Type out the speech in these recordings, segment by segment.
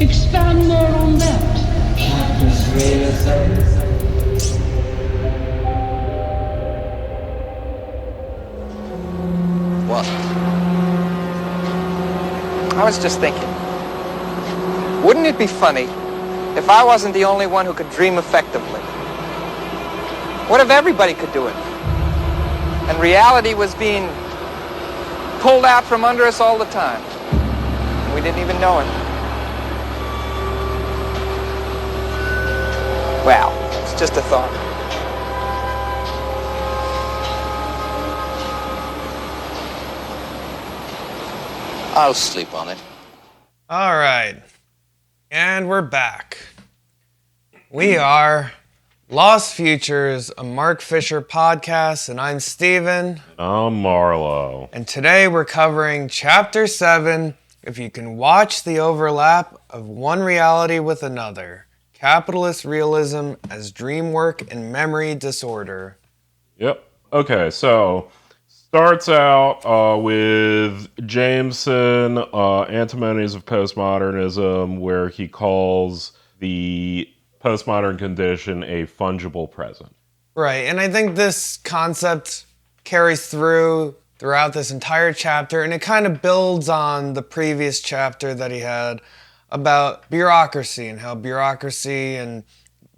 Expand more on that. Chapter Realism. What? I was just thinking, wouldn't it be funny if I wasn't the only one who could dream effectively? What if everybody could do it? And reality was being pulled out from under us all the time. And we didn't even know it. Well, it's just a thought. I'll sleep on it. All right. And we're back. We are Lost Futures, a Mark Fisher podcast, and I'm Steven. I'm Marlowe. And today we're covering Chapter 7, If You Can Watch the Overlap of One Reality with Another, Capitalist Realism as Dreamwork and Memory Disorder. Yep. Okay, so starts out with Jameson, Antimonies of Postmodernism, where he calls the postmodern condition a fungible present. Right, and I think this concept carries throughout this entire chapter, and it kind of builds on the previous chapter that he had about bureaucracy and how bureaucracy and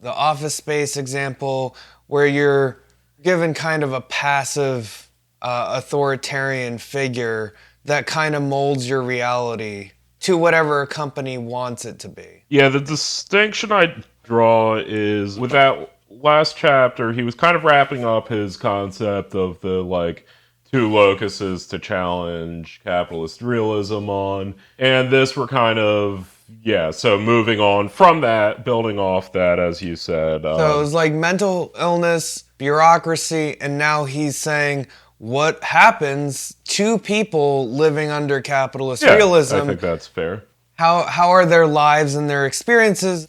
the Office Space example, where you're given kind of a passive authoritarian figure that kind of molds your reality to whatever a company wants it to be. Yeah, the distinction I draw is with that last chapter, he was kind of wrapping up his concept of the two locuses to challenge capitalist realism on, and this we're kind of so moving on from that, building off that, as you said. So it was like mental illness, bureaucracy, and now he's saying what happens to people living under capitalist realism. I think that's fair. How are their lives and their experiences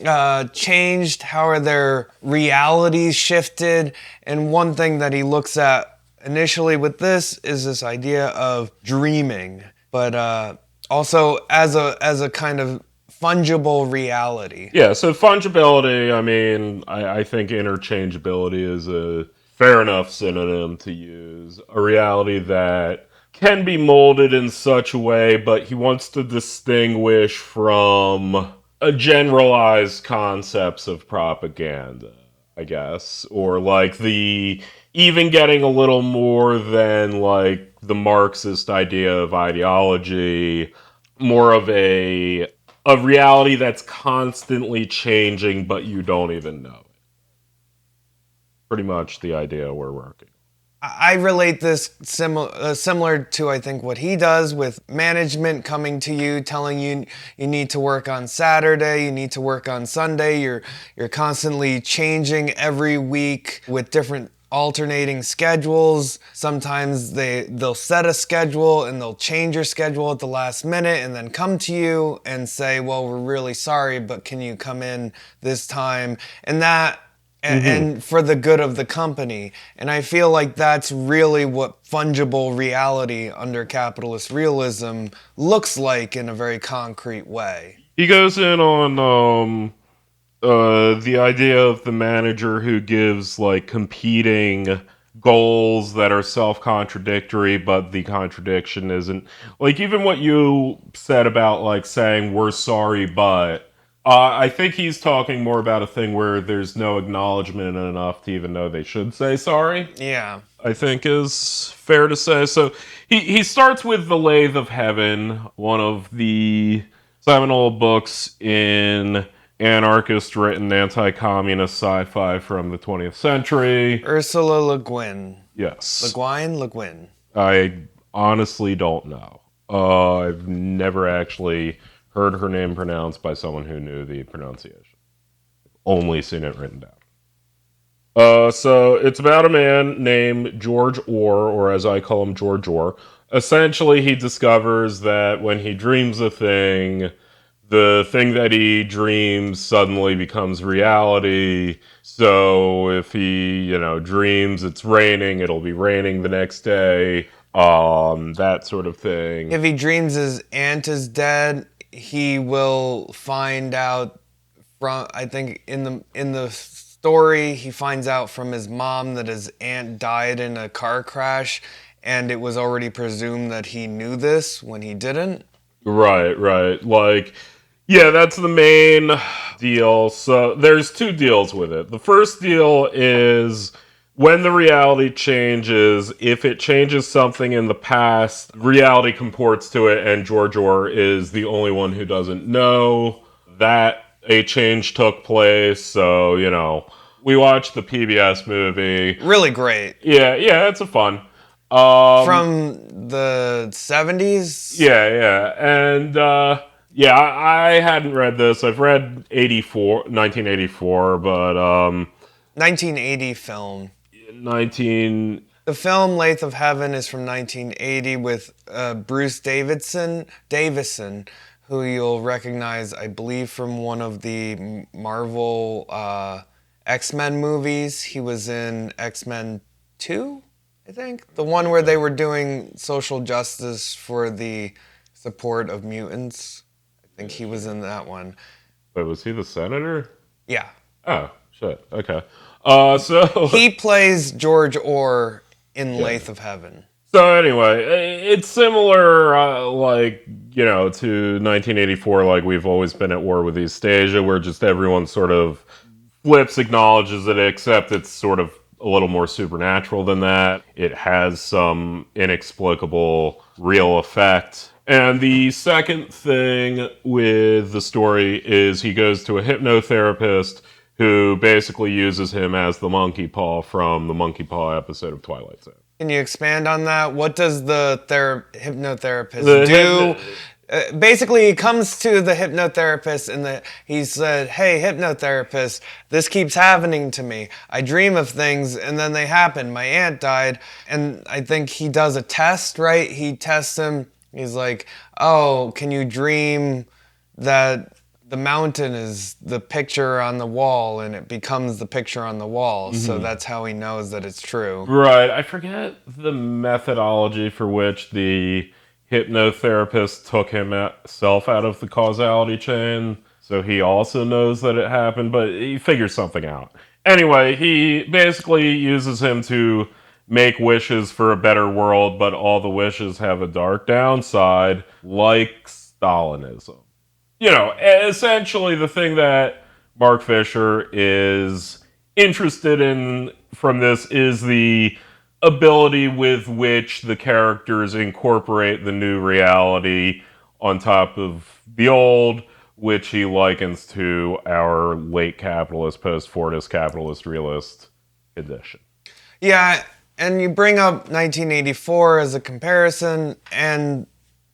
changed? How are their realities shifted? And one thing that he looks at initially with this is this idea of dreaming, but also as a kind of fungible reality. Yeah, so fungibility, I mean, I think interchangeability is a fair enough synonym to use. A reality that can be molded in such a way, but he wants to distinguish from a generalized concepts of propaganda, I guess, or even getting a little more than the Marxist idea of ideology, more of a reality that's constantly changing, but you don't even know it. Pretty much the idea we're working. I relate this similar to, I think, what he does with management coming to you, telling you you need to work on Saturday, you need to work on Sunday. You're constantly changing every week with different alternating schedules. Sometimes they'll set a schedule and they'll change your schedule at the last minute and then come to you and say, well, we're really sorry, but can you come in this time? And that and for the good of the company. And I feel like that's really what fungible reality under capitalist realism looks like in a very concrete way. He goes in on the idea of the manager who gives competing goals that are self-contradictory, but the contradiction isn't even what you said about saying we're sorry, but I think he's talking more about a thing where there's no acknowledgement enough to even know they should say sorry. Yeah. I think is fair to say. So he starts with The Lathe of Heaven, one of the seminal books in anarchist written anti-communist sci-fi from the 20th century. Ursula Le Guin. Yes. Le Guin. I honestly don't know. I've never actually heard her name pronounced by someone who knew the pronunciation. Only seen it written down. So it's about a man named George Orr, or as I call him, George Orr. Essentially, he discovers that when he dreams a thing, the thing that he dreams suddenly becomes reality. So if he, dreams it's raining, it'll be raining the next day. That sort of thing. If he dreams his aunt is dead, he will find out from, I think in the story, he finds out from his mom that his aunt died in a car crash, and it was already presumed that he knew this when he didn't. Right. Like, yeah, that's the main deal. So there's two deals with it. The first deal is when the reality changes, if it changes something in the past, reality comports to it, and George Orr is the only one who doesn't know that a change took place. So, we watched the PBS movie. Really great. Yeah, it's a fun. From the 70s? Yeah. And, I hadn't read this. I've read 1984, but, 1980 film. 19... The film Lathe of Heaven is from 1980 with Bruce Davison, who you'll recognize, I believe, from one of the Marvel X-Men movies. He was in X-Men 2, I think. The one where they were doing social justice for the support of mutants. I think he was in that one. Wait, was he the senator? Yeah. Oh, shit. Okay. So... He plays George Orr in Lathe of Heaven. So anyway, it's similar, to 1984, like we've always been at war with East Asia, where just everyone sort of flips, acknowledges it, except it's sort of a little more supernatural than that. It has some inexplicable real effect. And the second thing with the story is he goes to a hypnotherapist who basically uses him as the monkey paw from the monkey paw episode of Twilight Zone. Can you expand on that? What does the hypnotherapist do? Basically, he comes to the hypnotherapist and he said, "Hey, hypnotherapist, this keeps happening to me. I dream of things and then they happen. My aunt died." And I think he does a test, right? He tests him. He's like, "Oh, can you dream that the mountain is the picture on the wall and it becomes the picture on the wall?" Mm-hmm. So that's how he knows that it's true. Right. I forget the methodology for which the hypnotherapist took himself out of the causality chain. So he also knows that it happened, but he figures something out. Anyway, he basically uses him to make wishes for a better world, but all the wishes have a dark downside, like Stalinism. Essentially the thing that Mark Fisher is interested in from this is the ability with which the characters incorporate the new reality on top of the old, which he likens to our late capitalist, post-Fordist capitalist realist edition. Yeah, and you bring up 1984 as a comparison, and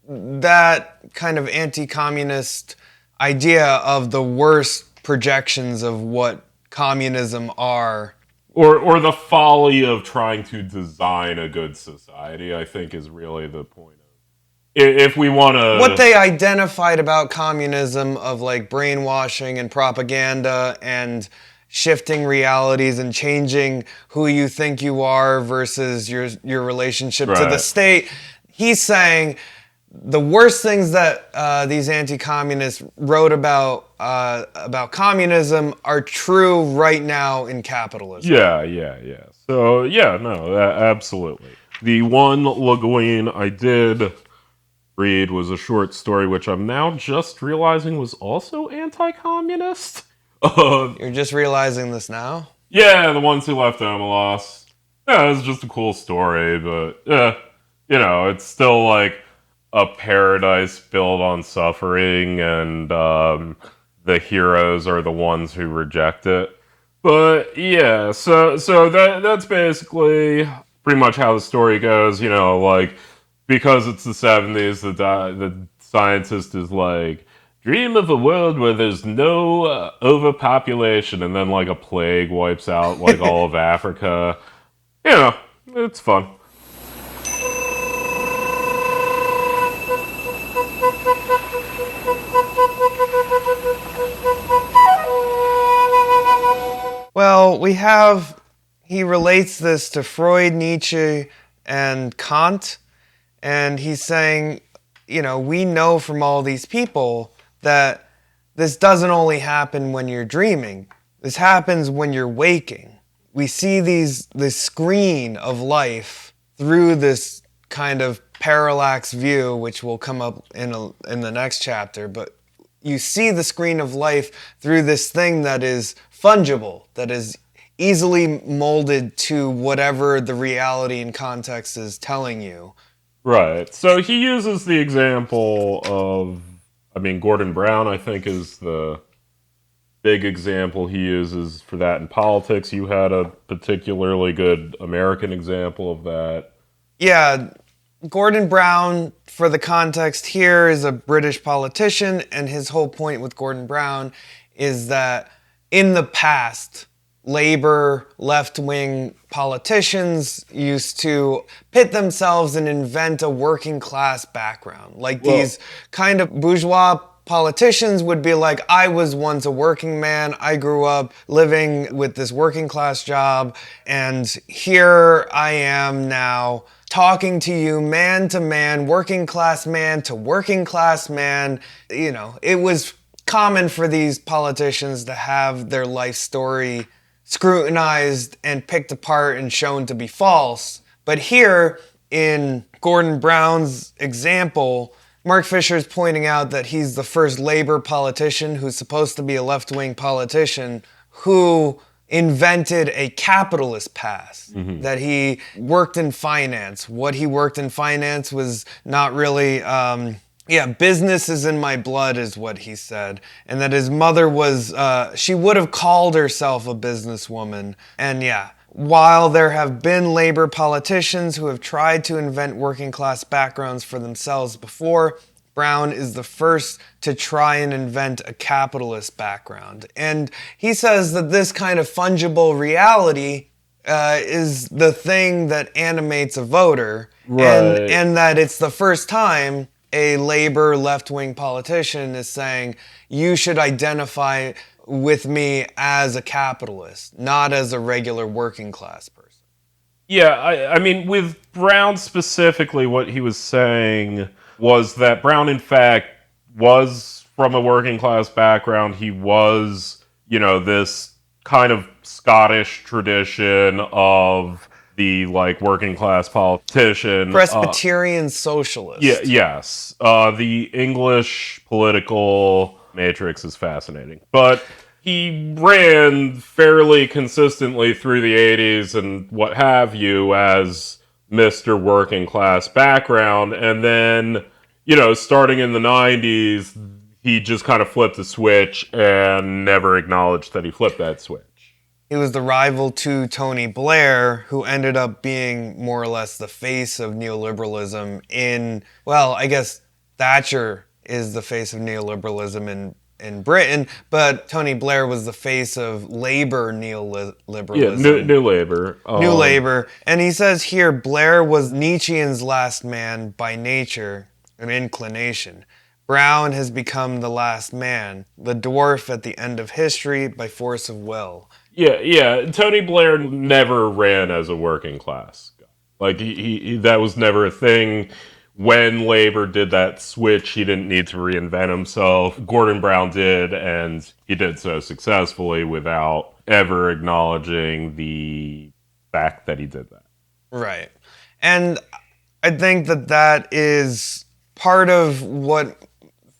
that kind of anti-communist idea of the worst projections of what communism are. Or the folly of trying to design a good society, I think, is really the point of. If we want to... What they identified about communism of like brainwashing and propaganda and shifting realities and changing who you think you are versus your relationship to the state. He's saying the worst things that these anti-communists wrote about communism are true right now in capitalism. Yeah. So, absolutely. The one Le Guin I did read was a short story, which I'm now just realizing was also anti-communist. You're just realizing this now? Yeah, The Ones Who Left Omelas. Yeah, it was just a cool story, but, it's still like a paradise built on suffering, and the heroes are the ones who reject it. But yeah, so that's basically pretty much how the story goes. Because it's the 70s, the scientist is like, dream of a world where there's no overpopulation, and then like a plague wipes out like all of Africa. It's fun. Well, he relates this to Freud, Nietzsche, and Kant, and he's saying we know from all these people that this doesn't only happen when you're dreaming. This happens when you're waking. We see this screen of life through this kind of parallax view, which will come up in the next chapter, but you see the screen of life through this thing that is fungible, that is easily molded to whatever the reality and context is telling you. Right. So he uses the example of, Gordon Brown, I think, is the big example he uses for that in politics. You had a particularly good American example of that. Yeah, Gordon Brown, for the context here, is a British politician, and his whole point with Gordon Brown is that in the past, Labor, left-wing politicians used to pit themselves and invent a working class background. These kind of bourgeois politicians would be like, I was once a working man, I grew up living with this working class job, and here I am now talking to you man to man, working class man to working class man. It was common for these politicians to have their life story scrutinized and picked apart and shown to be false. But here, in Gordon Brown's example, Mark Fisher is pointing out that he's the first Labor politician who's supposed to be a left-wing politician who invented a capitalist past, that he worked in finance. What he worked in finance was not really... business is in my blood is what he said. And that his mother was, she would have called herself a businesswoman. And while there have been Labor politicians who have tried to invent working class backgrounds for themselves before, Brown is the first to try and invent a capitalist background. And he says that this kind of fungible reality is the thing that animates a voter. Right. And that it's the first time a Labor left-wing politician is saying, you should identify with me as a capitalist, not as a regular working class person. Yeah, with Brown specifically, what he was saying was that Brown, in fact, was from a working class background. He was, this kind of Scottish tradition of the working class politician, Presbyterian socialist. Yeah, yes. The English political matrix is fascinating, but he ran fairly consistently through the 80s and what have you as Mr. Working Class background, and then starting in the 90s, he just kind of flipped the switch and never acknowledged that he flipped that switch. He was the rival to Tony Blair, who ended up being more or less the face of neoliberalism I guess Thatcher is the face of neoliberalism in Britain, but Tony Blair was the face of Labour neoliberalism. Yeah, New Labour. New Labour. And he says here, Blair was Nietzschean's last man by nature and inclination. Brown has become the last man, the dwarf at the end of history by force of will. Yeah. Tony Blair never ran as a working class guy. He that was never a thing. When Labor did that switch, he didn't need to reinvent himself. Gordon Brown did, and he did so successfully without ever acknowledging the fact that he did that. Right. And I think that is part of what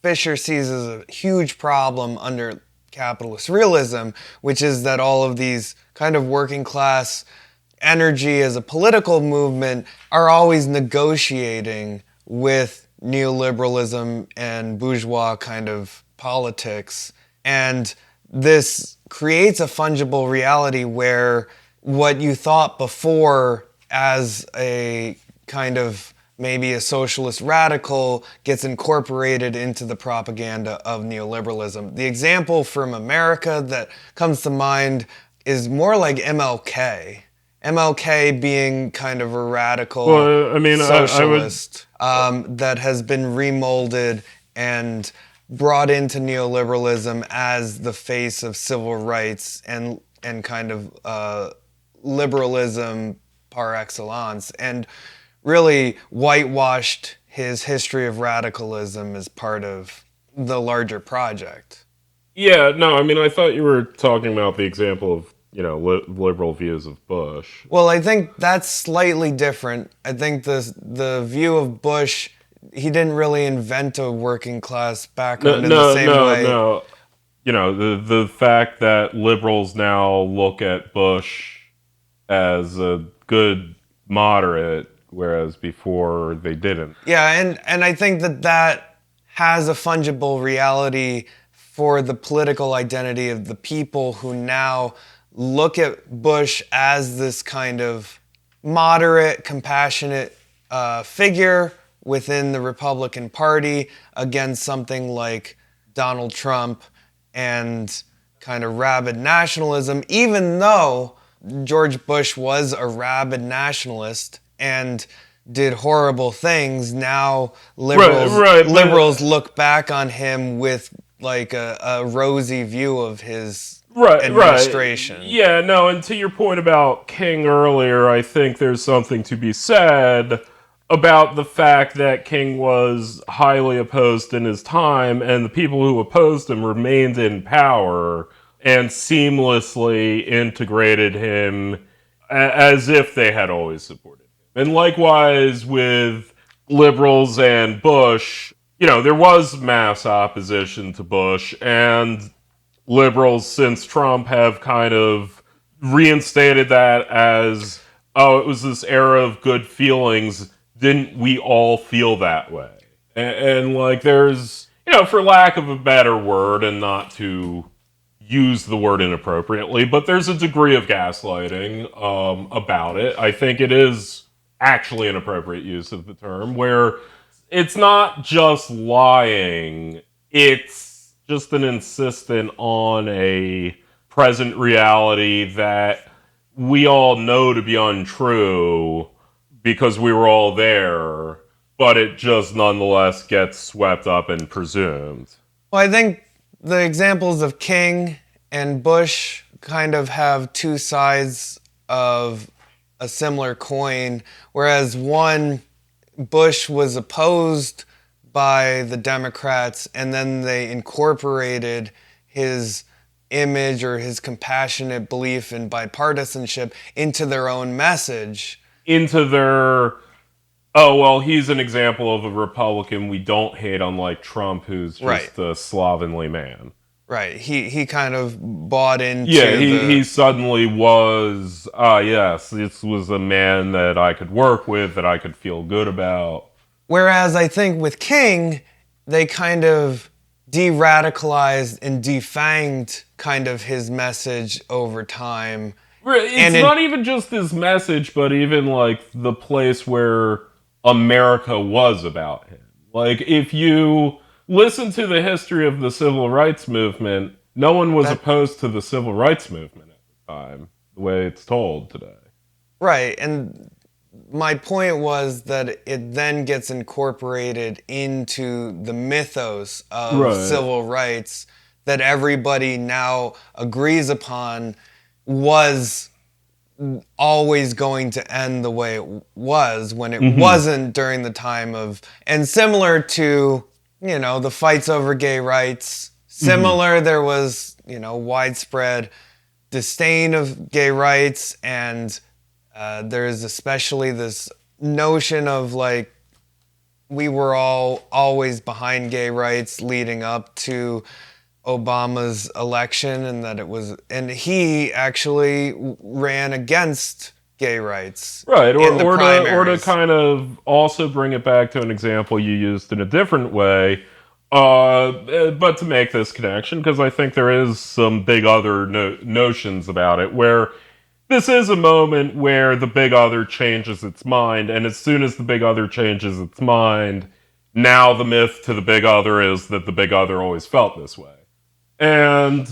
Fisher sees as a huge problem under capitalist realism, which is that all of these kind of working class energy as a political movement are always negotiating with neoliberalism and bourgeois kind of politics. And this creates a fungible reality where what you thought before as a kind of maybe a socialist radical gets incorporated into the propaganda of neoliberalism. The example from America that comes to mind is more like MLK. MLK being kind of a radical socialist that has been remolded and brought into neoliberalism as the face of civil rights and kind of liberalism par excellence, and really whitewashed his history of radicalism as part of the larger project. Yeah, no, I mean, I thought you were talking about the example of, liberal views of Bush. Well, I think that's slightly different. I think the view of Bush, he didn't really invent a working class background in the same way. No. The fact that liberals now look at Bush as a good moderate, whereas before they didn't. Yeah, and I think that has a fungible reality for the political identity of the people who now look at Bush as this kind of moderate, compassionate figure within the Republican Party against something like Donald Trump and kind of rabid nationalism, even though George Bush was a rabid nationalist and did horrible things. Now liberals look back on him with like a rosy view of his administration. Right. Yeah, no, and to your point about King earlier, I think there's something to be said about the fact that King was highly opposed in his time, and the people who opposed him remained in power and seamlessly integrated him as if they had always supported him. And likewise with liberals and Bush, there was mass opposition to Bush, and liberals since Trump have kind of reinstated that as, it was this era of good feelings. Didn't we all feel that way? And there's, for lack of a better word, and not to use the word inappropriately, but there's a degree of gaslighting about it. I think it is actually an appropriate use of the term, where it's not just lying, it's just an insistent on a present reality that we all know to be untrue because we were all there, but it just nonetheless gets swept up and presumed. Well, I think the examples of King and Bush kind of have two sides of a similar coin, whereas one, Bush was opposed by the Democrats, and then they incorporated his image or his compassionate belief in bipartisanship into their own message. Into their, oh, well, he's an example of a Republican we don't hate, unlike Trump, who's just a slovenly man. Right. He kind of bought into he suddenly was, yes, this was a man that I could work with, that I could feel good about. Whereas I think with King, they kind of de-radicalized and defanged kind of his message over time. It's not even just his message, but even the place where America was about him. If you listen to the history of the civil rights movement, no one was opposed to the civil rights movement at the time, the way it's told today. Right, and my point was that it then gets incorporated into the mythos of civil rights that everybody now agrees upon was always going to end the way it was when it wasn't during the time of, and similar to, the fights over gay rights, there was, widespread disdain of gay rights, and there's especially this notion of we were all always behind gay rights leading up to Obama's election, and that it was, and he actually ran against gay rights. Right, or to kind of also bring it back to an example you used in a different way, but to make this connection, because I think there is some big other notions about it, where this is a moment where the big other changes its mind, and as soon as the big other changes its mind, now the myth to the big other is that the big other always felt this way. And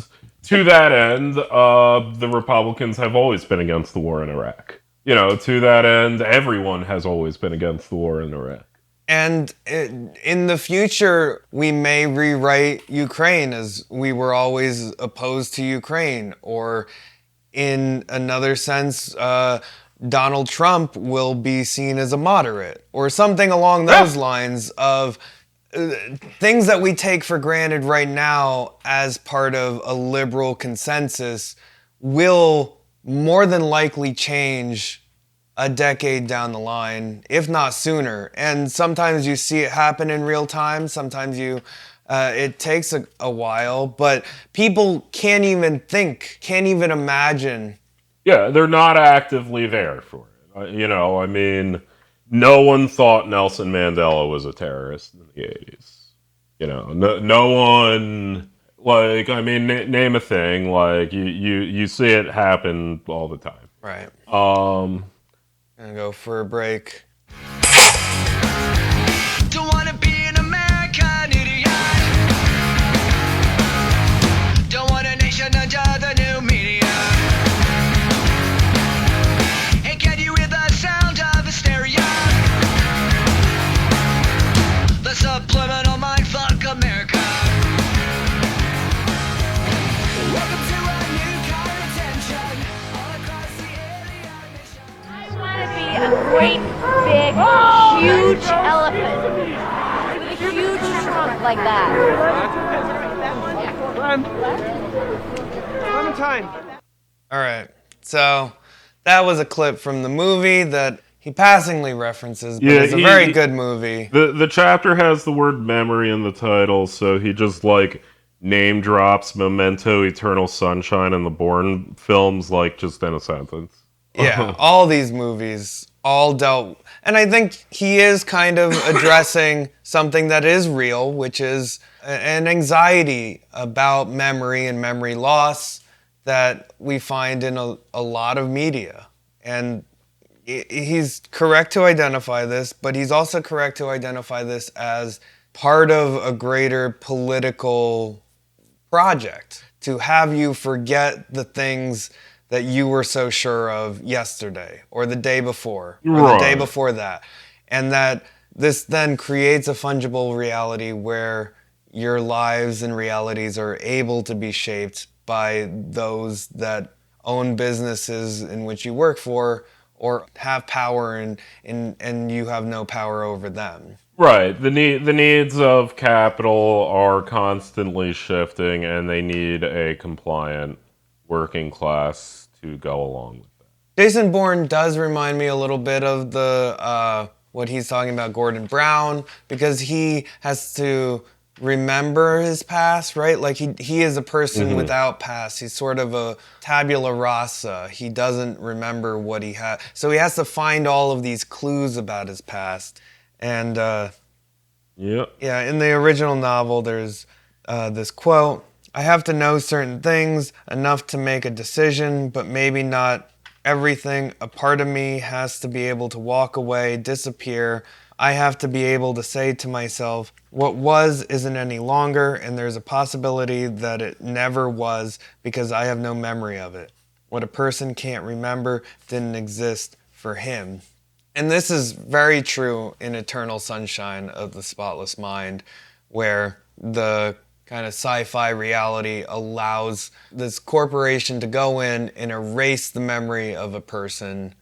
to that end, the Republicans have always been against the war in Iraq. To that end, everyone has always been against the war in Iraq. And in the future, we may rewrite Ukraine as we were always opposed to Ukraine, or in another sense, Donald Trump will be seen as a moderate, or something along those lines of things that we take for granted right now as part of a liberal consensus will more than likely change a decade down the line, if not sooner. And sometimes you see it happen in real time. Sometimes it takes a while, but people can't even imagine. Yeah, they're not actively there for it. I mean, no one thought Nelson Mandela was a terrorist in the 80s. No one, like, I mean, name a thing, like, you see it happen all the time. Right. Gonna go for a break. Don't wanna be an American idiot. Don't want a nation under the new media. Hey, can you hear the sound of hysteria? The subliminal mindfuck America. Welcome to a new kind of tension all across the alien mission. I want to be a great, big, huge elephant with a huge trunk like that. All right, so that was a clip from the movie that he passingly references, but it's a very good movie. The chapter has the word memory in the title, so he just, like, name drops Memento, Eternal Sunshine, and the Bourne films, like, just in a sentence. Yeah, all these movies all dealt... And I think he is kind of addressing something that is real, which is an anxiety about memory and memory loss that we find in a lot of media. And he's correct to identify this, but he's also correct to identify this as part of a greater political project, to have you forget the things that you were so sure of yesterday, or the day before, or the day before that. And that this then creates a fungible reality where your lives and realities are able to be shaped by those that own businesses in which you work for, or have power and you have no power over them. Right. The needs of capital are constantly shifting, and they need a compliant working class to go along with that. Jason Bourne does remind me a little bit of the what he's talking about, Gordon Brown, because he has to remember his past, right? Like he is a person without past. He's sort of a tabula rasa. He doesn't remember what he had. So he has to find all of these clues about his past. And yeah, in the original novel, there's this quote: "I have to know certain things enough to make a decision, but maybe not everything. A part of me has to be able to walk away, disappear. I have to be able to say to myself, what was isn't any longer, and there's a possibility that it never was because I have no memory of it. What a person can't remember didn't exist for him." And this is very true in Eternal Sunshine of the Spotless Mind, where the kind of sci-fi reality allows this corporation to go in and erase the memory of a person.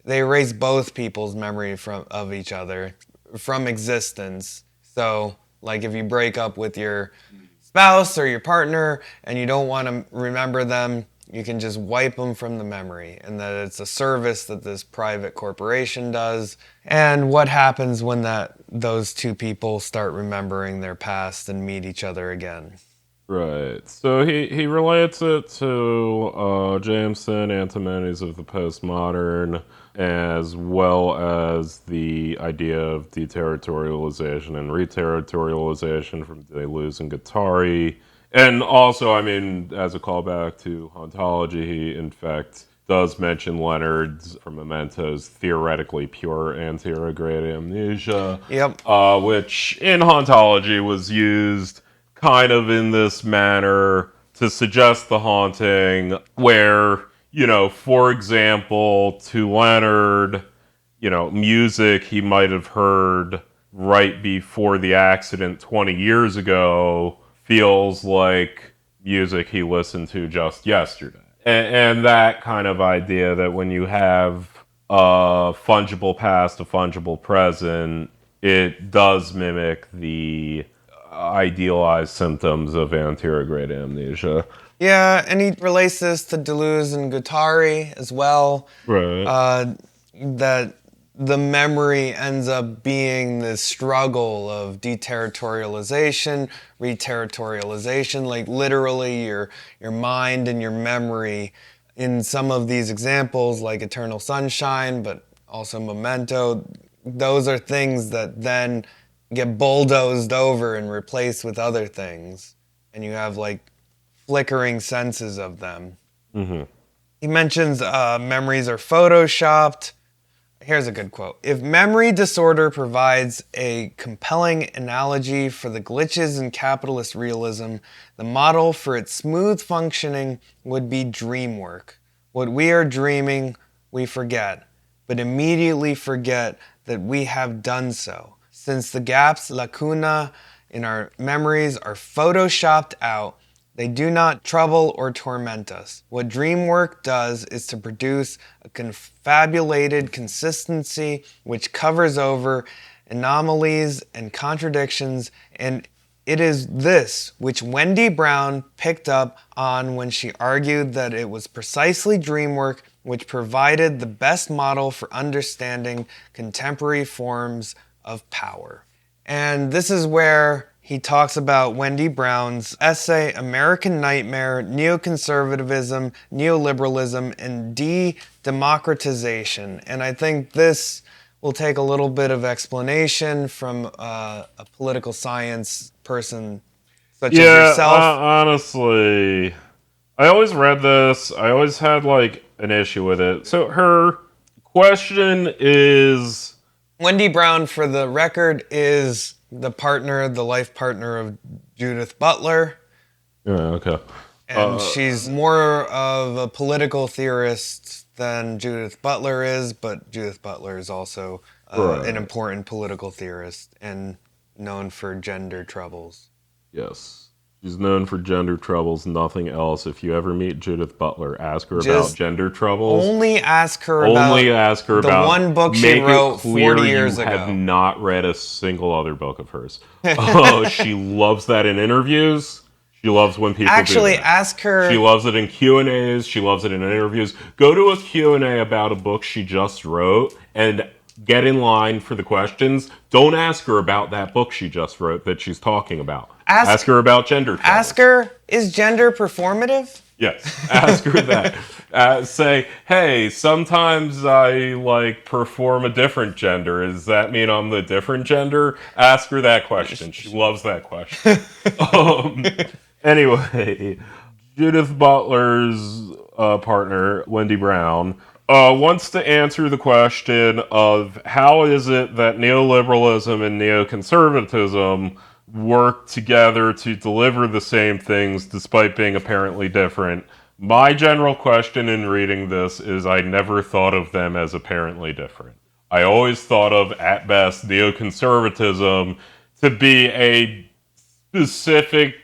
They erase both people's memory of each other from existence. So, like, if you break up with your spouse or your partner and you don't want to remember them, you can just wipe them from the memory. And that it's a service that this private corporation does. And what happens when those two people start remembering their past and meet each other again? Right. So he relates it to Jameson, Antimonies of the Postmodern, as well as the idea of deterritorialization and reterritorialization from Deleuze and Guattari. And also, I mean, as a callback to Hauntology, he, in fact, does mention Leonard's, from Memento's, theoretically pure anterograde amnesia. Yep. Which, in Hauntology, was used kind of in this manner to suggest the haunting, where, for example, to Leonard, music he might have heard right before the accident 20 years ago feels like music he listened to just yesterday. and that kind of idea that when you have a fungible past, a fungible present, it does mimic the idealized symptoms of anterograde amnesia. Yeah, and he relates this to Deleuze and Guattari as well. Right. That the memory ends up being this struggle of deterritorialization, reterritorialization, like literally your mind and your memory. In some of these examples, like Eternal Sunshine, but also Memento, those are things that then get bulldozed over and replaced with other things. And you have like flickering senses of them. Mm-hmm. He mentions memories are photoshopped. Here's a good quote. If memory disorder provides a compelling analogy for the glitches in capitalist realism, the model for its smooth functioning would be dreamwork. What we are dreaming, we forget, but immediately forget that we have done so. Since the gaps, lacuna, in our memories are photoshopped out, they do not trouble or torment us. What dreamwork does is to produce a confabulated consistency which covers over anomalies and contradictions, and it is this which Wendy Brown picked up on when she argued that it was precisely dreamwork which provided the best model for understanding contemporary forms of power. And this is where he talks about Wendy Brown's essay, American Nightmare, Neoconservatism, Neoliberalism, and De-Democratization. And I think this will take a little bit of explanation from a political science person such as yourself. Honestly, I always read this. I always had, like, an issue with it. So her question is... Wendy Brown, for the record, is the life partner of Judith Butler. Yeah, okay. And she's more of a political theorist than Judith Butler is, but Judith Butler is also an important political theorist and known for gender troubles. Yes. She's known for gender troubles, nothing else. If you ever meet Judith Butler, ask her Just about gender troubles. Only ask her about the one book she wrote 40 years ago. You have not read a single other book of hers. She loves that in interviews. She loves when people actually do that. Ask her. She loves it in Q&As. She loves it in interviews. Go to a Q&A about a book she just wrote and get in line for the questions. Don't ask her about that book she just wrote that she's talking about. Ask her about gender troubles. Ask her, is gender performative? Yes, ask her that. Say, hey, sometimes I, like, perform a different gender. Does that mean I'm the different gender? Ask her that question. She loves that question. Anyway, Judith Butler's partner, Wendy Brown, wants to answer the question of how is it that neoliberalism and neoconservatism work together to deliver the same things despite being apparently different. My general question in reading this is I never thought of them as apparently different. I always thought of, at best, neoconservatism to be a specific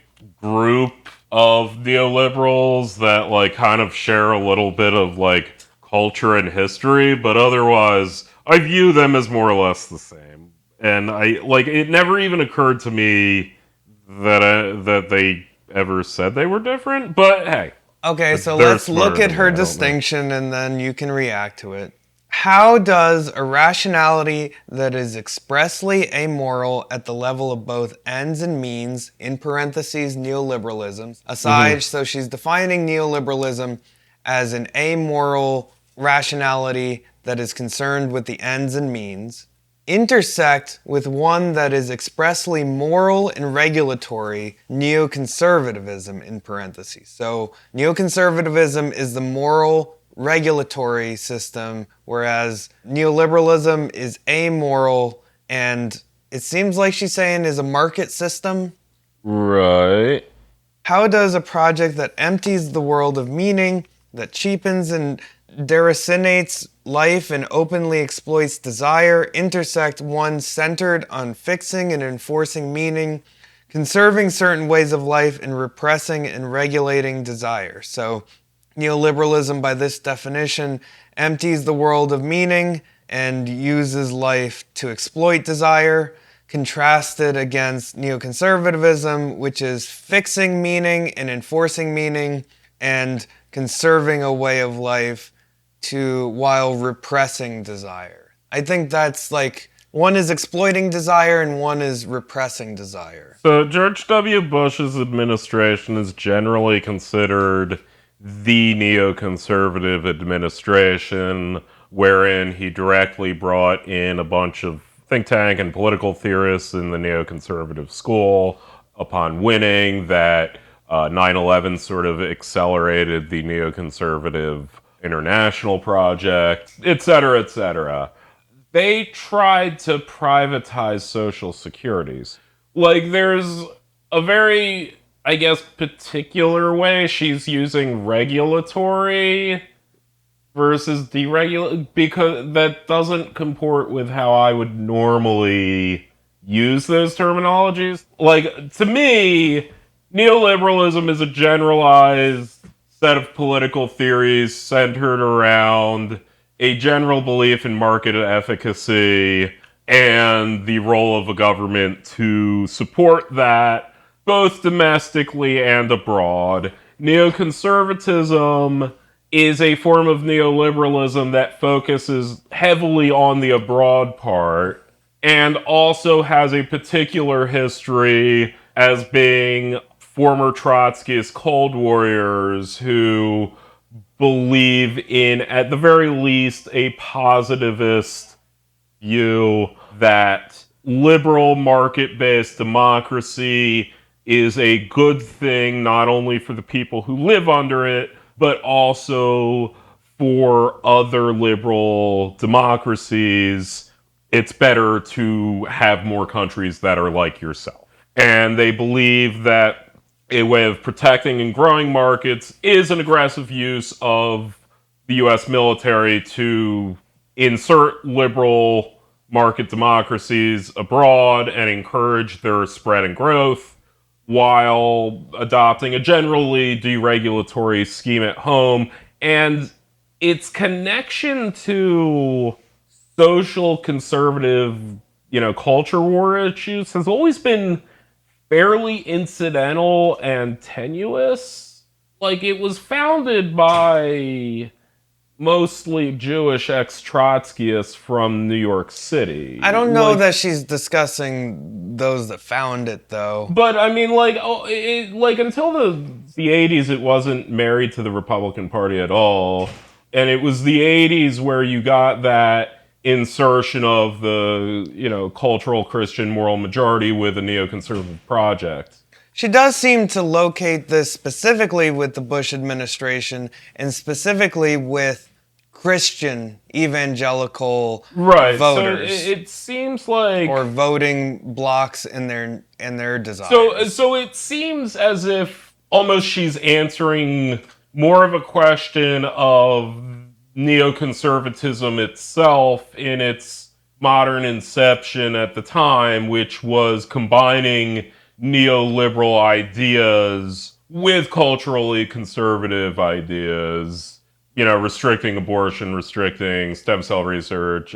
group of neoliberals that, like, kind of share a little bit of, like, culture and history, but otherwise, I view them as more or less the same. And it never even occurred to me that they ever said they were different, but hey. Okay, so let's look at her distinction and then you can react to it. How does a rationality that is expressly amoral at the level of both ends and means, in parentheses, neoliberalism, aside, so she's defining neoliberalism as an amoral rationality that is concerned with the ends and means, intersect with one that is expressly moral and regulatory, neoconservatism, in parentheses. So neoconservatism is the moral regulatory system, whereas neoliberalism is amoral and it seems like she's saying is a market system. Right. How does a project that empties the world of meaning, that cheapens and deracinates life and openly exploits desire, intersect one centered on fixing and enforcing meaning, conserving certain ways of life, and repressing and regulating desire? So Neoliberalism, by this definition, empties the world of meaning and uses life to exploit desire, contrasted against neoconservatism, which is fixing meaning and enforcing meaning and conserving a way of life while repressing desire. I think that's like, one is exploiting desire and one is repressing desire. So George W. Bush's administration is generally considered the neoconservative administration, wherein he directly brought in a bunch of think tank and political theorists in the neoconservative school. Upon winning, that 9/11 sort of accelerated the neoconservative international project, etc., etc. They tried to privatize social securities. Like, there's a very, I guess, particular way she's using regulatory versus deregulate, because that doesn't comport with how I would normally use those terminologies. Like, to me, neoliberalism is a generalized set of political theories centered around a general belief in market efficacy and the role of a government to support that, both domestically and abroad. Neoconservatism is a form of neoliberalism that focuses heavily on the abroad part and also has a particular history as being former Trotskyist Cold Warriors who believe in, at the very least, a positivist view that liberal market-based democracy is a good thing not only for the people who live under it, but also for other liberal democracies. It's better to have more countries that are like yourself. And they believe that a way of protecting and growing markets is an aggressive use of the US military to insert liberal market democracies abroad and encourage their spread and growth, while adopting a generally deregulatory scheme at home. And its connection to social conservative, culture war issues has always been fairly incidental and tenuous. Like, it was founded by mostly Jewish ex-Trotskyists from New York City. I don't know that she's discussing those that found it, though. But, I mean, until the 80s, it wasn't married to the Republican Party at all. And it was the 80s where you got that insertion of the, cultural Christian moral majority with a neoconservative project. She does seem to locate this specifically with the Bush administration and specifically with Christian evangelical voters. So it seems like, or voting blocks in their desires. So it seems as if almost she's answering more of a question of neoconservatism itself in its modern inception at the time, which was combining neoliberal ideas with culturally conservative ideas, restricting abortion, restricting stem cell research,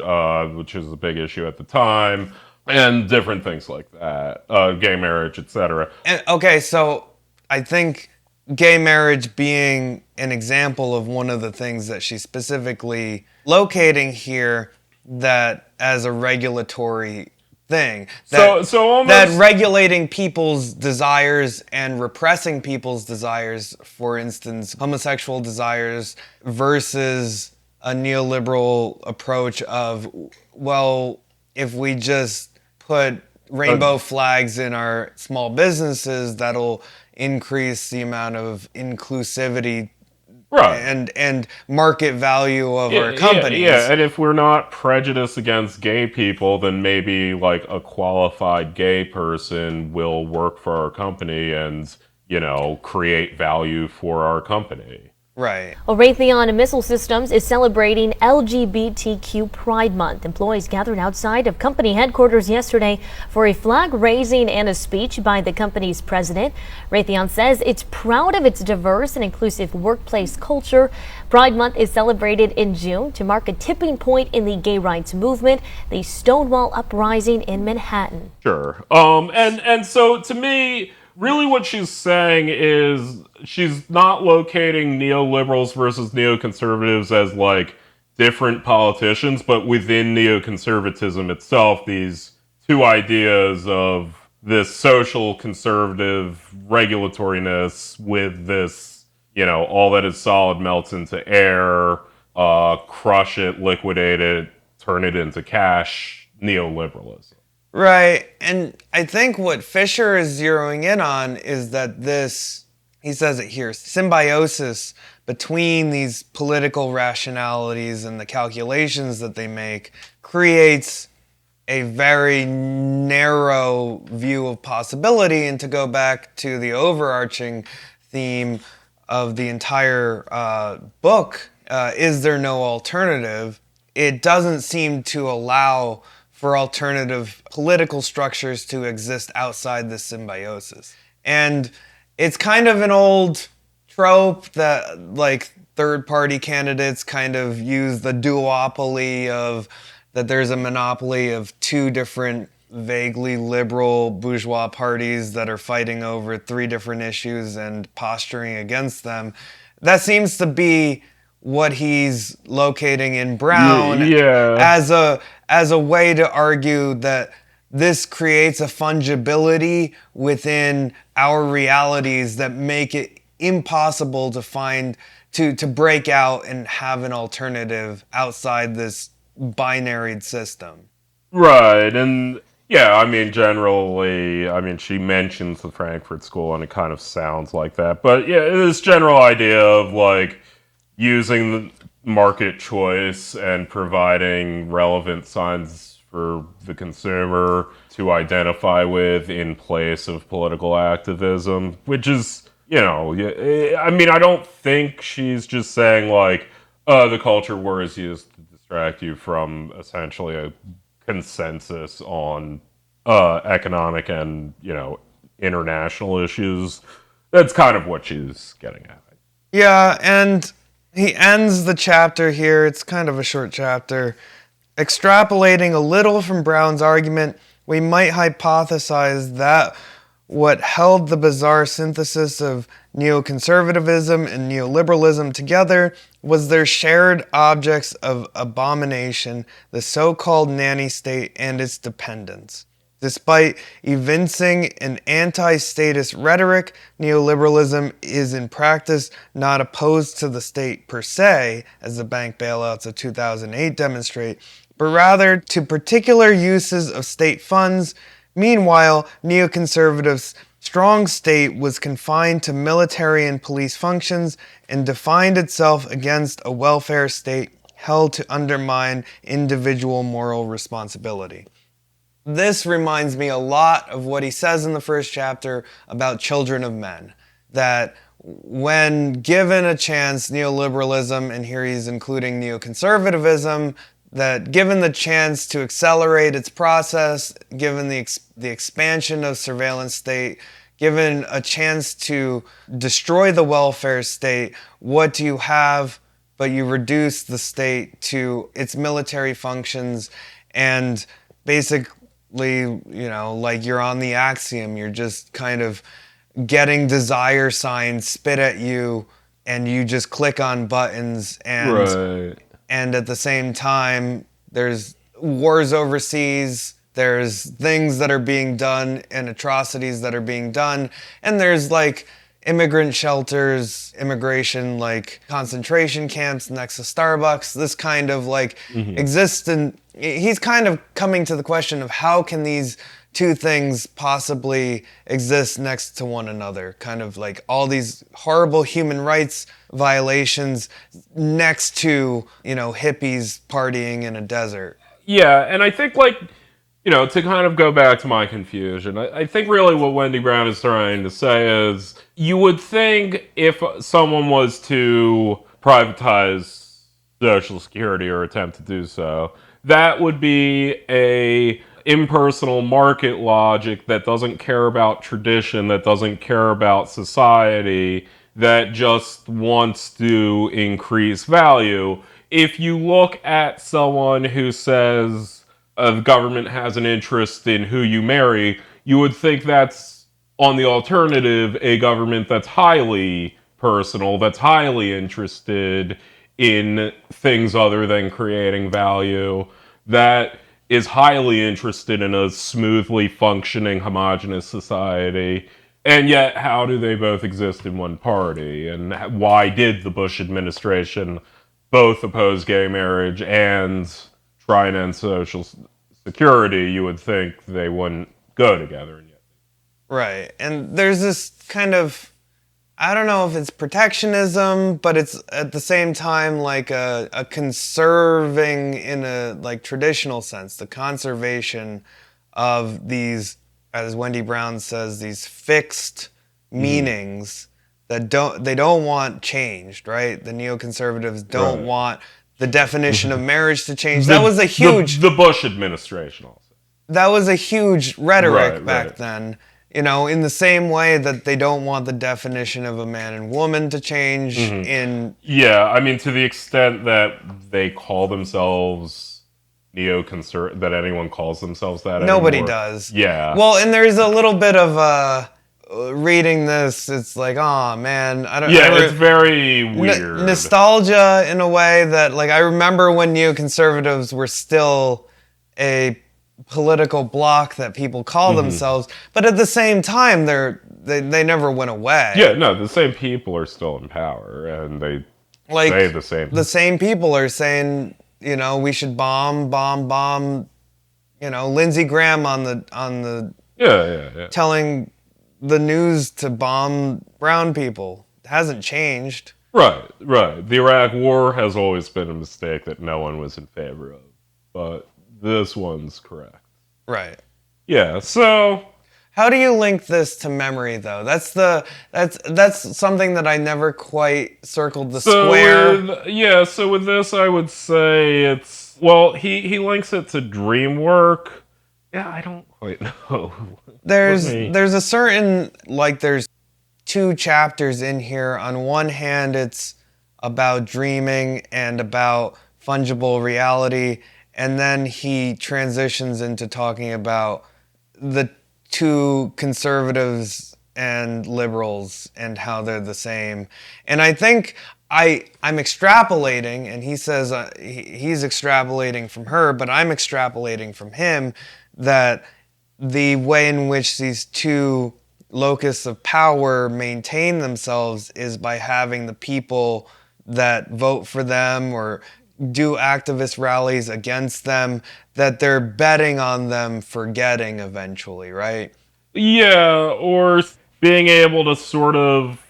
which is a big issue at the time, and different things like that, gay marriage, etc. Okay, so I think gay marriage being an example of one of the things that she's specifically locating here, that as a regulatory thing. That regulating people's desires and repressing people's desires, for instance, homosexual desires, versus a neoliberal approach of, well, if we just put rainbow flags in our small businesses, that'll increase the amount of inclusivity and market value of our companies. Yeah, and if we're not prejudiced against gay people, then maybe like a qualified gay person will work for our company and, create value for our company. Right. Well, Raytheon Missile Systems is celebrating LGBTQ Pride Month. Employees gathered outside of company headquarters yesterday for a flag raising and a speech by the company's president. Raytheon says it's proud of its diverse and inclusive workplace culture. Pride Month is celebrated in June to mark a tipping point in the gay rights movement, the Stonewall Uprising in Manhattan. Sure. And so to me, really what she's saying is she's not locating neoliberals versus neoconservatives as like different politicians, but within neoconservatism itself, these two ideas of this social conservative regulatoriness with this, all that is solid melts into air, crush it, liquidate it, turn it into cash, neoliberalism. Right. And I think what Fisher is zeroing in on is that this, he says it here, symbiosis between these political rationalities and the calculations that they make creates a very narrow view of possibility. And to go back to the overarching theme of the entire book, is there no alternative? It doesn't seem to allow for alternative political structures to exist outside this symbiosis. And it's kind of an old trope that like third-party candidates kind of use the duopoly of that there's a monopoly of two different vaguely liberal bourgeois parties that are fighting over three different issues and posturing against them. That seems to be what he's locating in Brown as a way to argue that this creates a fungibility within our realities that make it impossible to find to break out and have an alternative outside this binary system. Right, and generally, she mentions the Frankfurt School and it kind of sounds like that. But yeah, this general idea of like using the market choice and providing relevant signs for the consumer to identify with in place of political activism, which is, I don't think she's just saying like, the culture war is used to distract you from essentially a consensus on economic and, international issues. That's kind of what she's getting at. Yeah, and he ends the chapter here, it's kind of a short chapter. Extrapolating a little from Brown's argument, we might hypothesize that what held the bizarre synthesis of neoconservatism and neoliberalism together was their shared objects of abomination, the so-called nanny state and its dependents. Despite evincing an anti-statist rhetoric, neoliberalism is in practice not opposed to the state per se, as the bank bailouts of 2008 demonstrate, but rather to particular uses of state funds. Meanwhile, neoconservatives' strong state was confined to military and police functions and defined itself against a welfare state held to undermine individual moral responsibility. This reminds me a lot of what he says in the first chapter about children of men. That when given a chance, neoliberalism, and here he's including neoconservatism, that given the chance to accelerate its process, given the expansion of surveillance state, given a chance to destroy the welfare state, what do you have but you reduce the state to its military functions and basically, like you're on the axiom, you're just kind of getting desire signs spit at you and you just click on buttons and at the same time there's wars overseas, there's things that are being done and atrocities that are being done, and there's like immigrant shelters, immigration like concentration camps next to Starbucks. This kind of like exists, and he's kind of coming to the question of how can these two things possibly exist next to one another, kind of like all these horrible human rights violations next to, hippies partying in a desert. Yeah, and I think to kind of go back to my confusion, I think really what Wendy Brown is trying to say is you would think if someone was to privatize Social Security or attempt to do so, that would be a impersonal market logic that doesn't care about tradition, that doesn't care about society, that just wants to increase value. If you look at someone who says the government has an interest in who you marry, you would think that's, on the alternative, a government that's highly personal, that's highly interested in things other than creating value, that is highly interested in a smoothly functioning, homogenous society. And yet, how do they both exist in one party? And why did the Bush administration both oppose gay marriage and try and end Social Security? You would think they wouldn't go together. And yet. Right. And there's this kind of, I don't know if it's protectionism, but it's at the same time like a conserving in a like traditional sense, the conservation of these, as Wendy Brown says, these fixed meanings that they don't want changed, right? The neoconservatives don't want the definition of marriage to change. That was a huge... The Bush administration also. That was a huge rhetoric back then. In the same way that they don't want the definition of a man and woman to change Yeah, I mean, to the extent that they call themselves neoconservative, that anyone calls themselves that Nobody anymore. does. Yeah. Well, and there's a little bit of reading this, it's like, oh man, I don't. Yeah, it's very weird. Nostalgia in a way that, like, I remember when neoconservatives were still a political bloc that people call themselves, but at the same time, they never went away. Yeah, no, the same people are still in power, and they say the same. The same people are saying, we should bomb. Lindsey Graham on the yeah. telling the news to bomb brown people. It hasn't changed. Right. The Iraq War has always been a mistake that no one was in favor of, but this one's correct. Right. Yeah, so how do you link this to memory though? That's something that I never quite circled the square. So with this I would say it's, well, he links it to dreamwork. Yeah, I don't quite know. There's a certain, like, there's 2 chapters in here. On one hand, it's about dreaming and about fungible reality. And then he transitions into talking about the 2 conservatives and liberals and how they're the same. And I think I'm extrapolating, and he says he's extrapolating from her, but I'm extrapolating from him, that the way in which these 2 locus of power maintain themselves is by having the people that vote for them or do activist rallies against them, that they're betting on them forgetting eventually, right? Yeah, or being able to sort of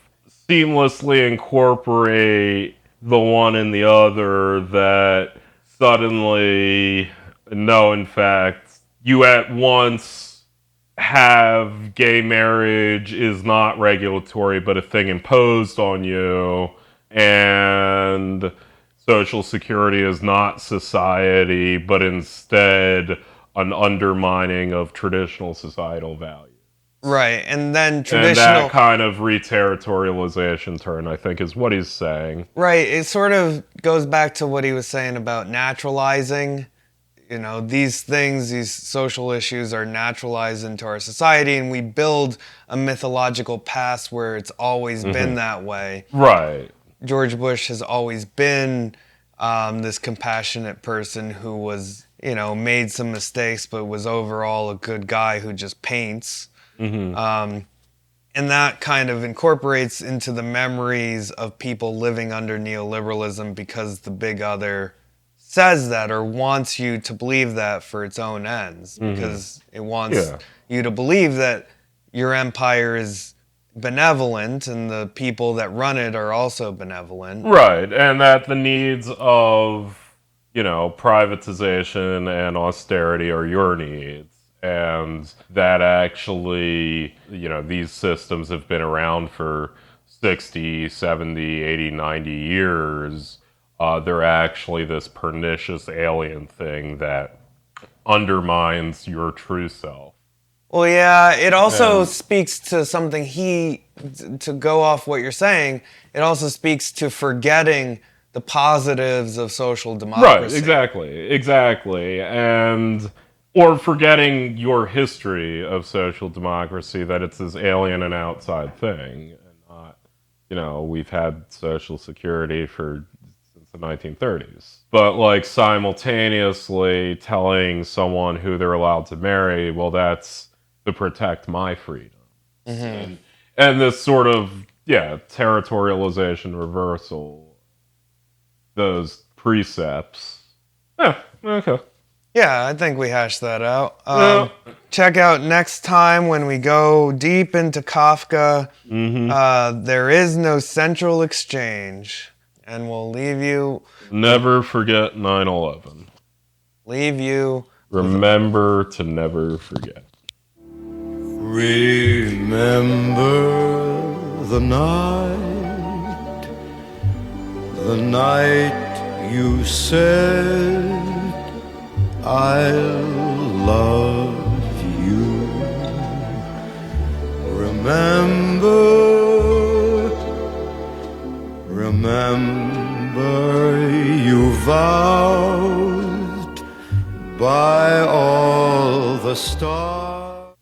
seamlessly incorporate the one and the other, that suddenly, no, in fact, you at once have gay marriage is not regulatory but a thing imposed on you, and Social Security is not society, but instead an undermining of traditional societal values. Right, and then And that kind of re-territorialization turn, I think, is what he's saying. Right, it sort of goes back to what he was saying about naturalizing. These things, these social issues are naturalized into our society, and we build a mythological past where it's always been that way. Right. George Bush has always been this compassionate person who was, made some mistakes, but was overall a good guy who just paints. And that kind of incorporates into the memories of people living under neoliberalism because the big other says that or wants you to believe that for its own ends, because it wants you to believe that your empire is benevolent and the people that run it are also benevolent. Right, and that the needs of, privatization and austerity are your needs. And that actually, these systems have been around for 60, 70, 80, 90 years. They're actually this pernicious alien thing that undermines your true self. Well, yeah, it also speaks to something to go off what you're saying, it also speaks to forgetting the positives of social democracy. Right, exactly. Or forgetting your history of social democracy, that it's this alien and outside thing, and not, we've had social security since the 1930s. But, like, simultaneously telling someone who they're allowed to marry, well, that's to protect my freedom. Mm-hmm. And this sort of, territorialization reversal, those precepts. Yeah, okay. Yeah, I think we hashed that out. Check out next time when we go deep into Kafka. Mm-hmm. There is no central exchange. And we'll leave you... Never forget 9/11. Leave you... Remember to never forget. Remember the night you said I love you. Remember you vowed by all the stars